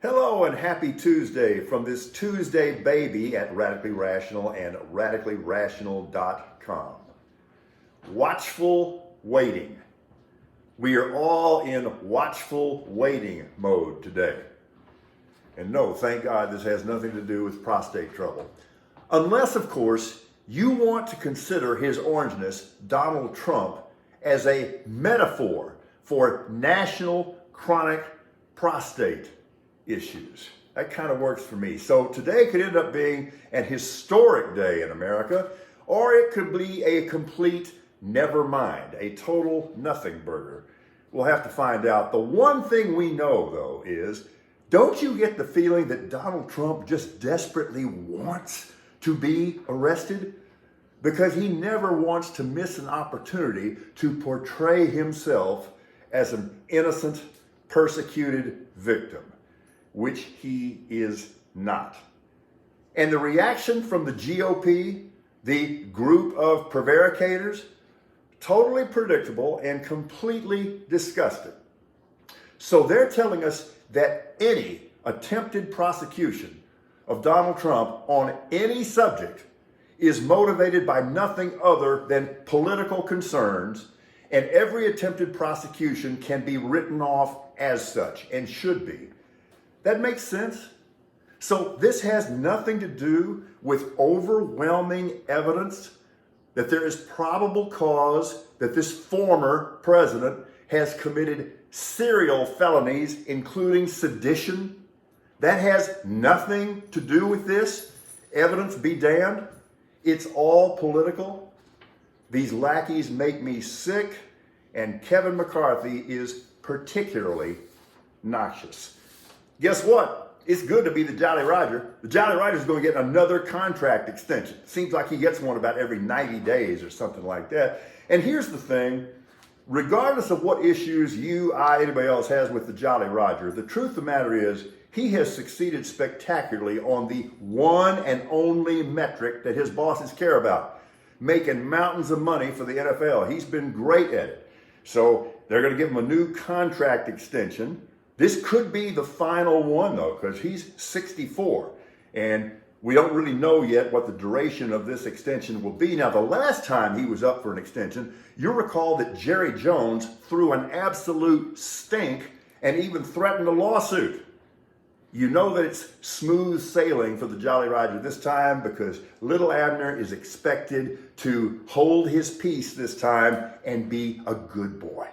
Hello and happy Tuesday from this Tuesday baby at Radically Rational and radicallyrational.com. Watchful waiting. We are all in watchful waiting mode today. And no, thank God this has nothing to do with prostate trouble. Unless, of course, you want to consider his orangeness, Donald Trump, as a metaphor for national chronic prostate issues. That kind of works for me. So today could end up being an historic day in America, or it could be a complete never mind, a total nothing burger. We'll have to find out. The one thing we know, though, is don't you get the feeling that Donald Trump just desperately wants to be arrested? Because he never wants to miss an opportunity to portray himself as an innocent, persecuted victim, which he is not. And the reaction from the GOP, the group of prevaricators, totally predictable and completely disgusting. So they're telling us that any attempted prosecution of Donald Trump on any subject is motivated by nothing other than political concerns, and every attempted prosecution can be written off as such and should be. That makes sense. So this has nothing to do with overwhelming evidence that there is probable cause that this former president has committed serial felonies, including sedition. That has nothing to do with this. Evidence be damned. It's all political. These lackeys make me sick, and Kevin McCarthy is particularly noxious. Guess what? It's good to be the Jolly Roger. The Jolly Roger's going to get another contract extension. Seems like he gets one about every 90 days or something like that. And here's the thing. Regardless of what issues you, I, anybody else has with the Jolly Roger, the truth of the matter is he has succeeded spectacularly on the one and only metric that his bosses care about, making mountains of money for the NFL. He's been great at it. So they're going to give him a new contract extension. This could be the final one, though, because he's 64, and we don't really know yet what the duration of this extension will be. Now, the last time he was up for an extension, you'll recall that Jerry Jones threw an absolute stink and even threatened a lawsuit. You know that it's smooth sailing for the Jolly Roger this time because little Abner is expected to hold his peace this time and be a good boy,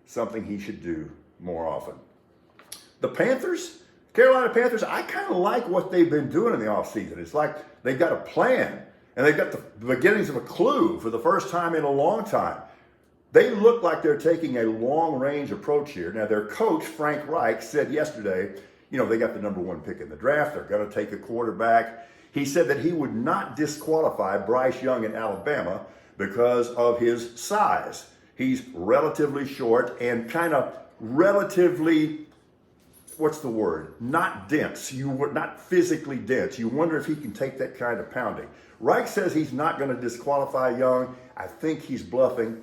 something he should do more often. The Panthers, Carolina Panthers, I kind of like what they've been doing in the offseason. It's like they've got a plan, and they've got the beginnings of a clue for the first time in a long time. They look like they're taking a long-range approach here. Now, their coach, Frank Reich, said yesterday, they got the number one pick in the draft. They're going to take a quarterback. He said that he would not disqualify Bryce Young in Alabama because of his size. He's relatively short and kind of relatively, not dense. Not physically dense. You wonder if he can take that kind of pounding. Reich says he's not going to disqualify Young. I think he's bluffing.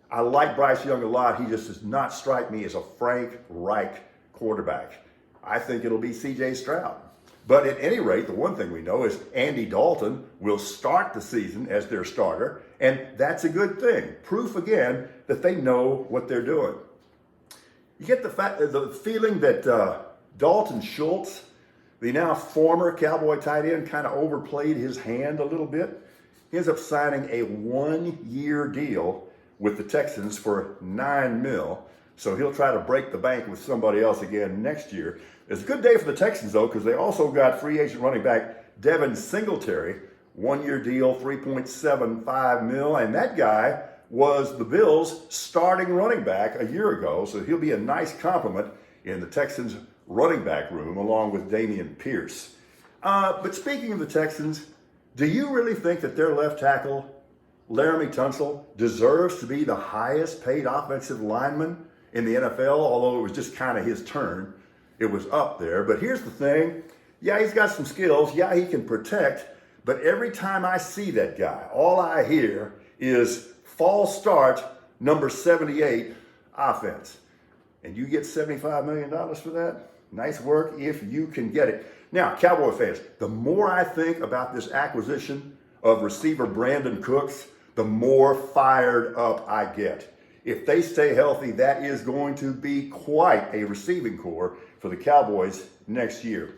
I like Bryce Young a lot. He just does not strike me as a Frank Reich quarterback. I think it'll be C.J. Stroud. But at any rate, the one thing we know is Andy Dalton will start the season as their starter, and that's a good thing. Proof again that they know what they're doing. You get the feeling that Dalton Schultz, the now former Cowboy tight end, kind of overplayed his hand a little bit. He ends up signing a 1-year deal with the Texans for $9 million. So he'll try to break the bank with somebody else again next year. It's a good day for the Texans, though, because they also got free agent running back Devin Singletary, 1-year deal, $3.75 million, and that guy was the Bills' starting running back a year ago, so he'll be a nice compliment in the Texans' running back room, along with Damian Pierce. But speaking of the Texans, do you really think that their left tackle, Laramie Tunsil, deserves to be the highest paid offensive lineman in the NFL, although it was just kind of his turn? It was up there. But here's the thing. Yeah, he's got some skills. Yeah, he can protect. But every time I see that guy, all I hear is false start, number 78, offense. And you get $75 million for that? Nice work if you can get it. Now, Cowboy fans, the more I think about this acquisition of receiver Brandon Cooks, the more fired up I get. If they stay healthy, that is going to be quite a receiving core for the Cowboys next year.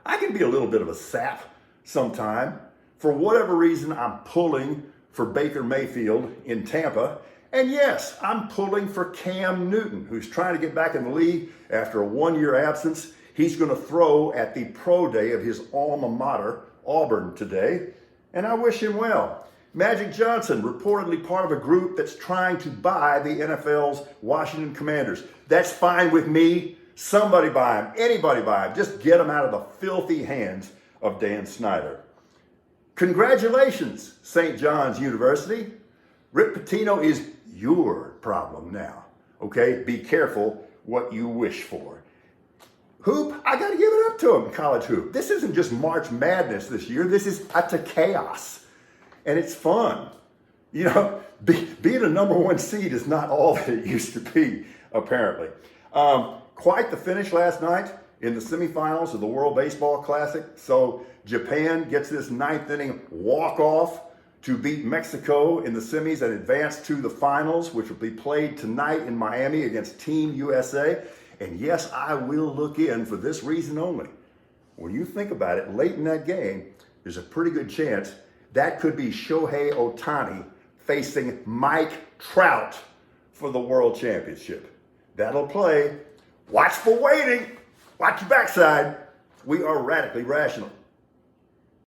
I can be a little bit of a sap sometime. For whatever reason, I'm pulling for Baker Mayfield in Tampa. And yes, I'm pulling for Cam Newton, who's trying to get back in the league after a one-year absence. He's going to throw at the pro day of his alma mater, Auburn, today. And I wish him well. Magic Johnson, reportedly part of a group that's trying to buy the NFL's Washington Commanders. That's fine with me. Somebody buy him. Anybody buy him. Just get him out of the filthy hands of Dan Snyder. Congratulations, St. John's University. Rick Pitino is your problem now. Okay? Be careful what you wish for. Hoop, I got to give it up to him, college hoop. This isn't just March Madness this year. This is utter chaos. And it's fun. You know, being a number one seed is not all that it used to be, apparently. Quite the finish last night in the semifinals of the World Baseball Classic. So Japan gets this ninth inning walk-off to beat Mexico in the semis and advance to the finals, which will be played tonight in Miami against Team USA. And yes, I will look in for this reason only. When you think about it, late in that game, there's a pretty good chance that could be Shohei Ohtani facing Mike Trout for the World Championship. That'll play. Watchful waiting. Watch your backside. We are radically rational.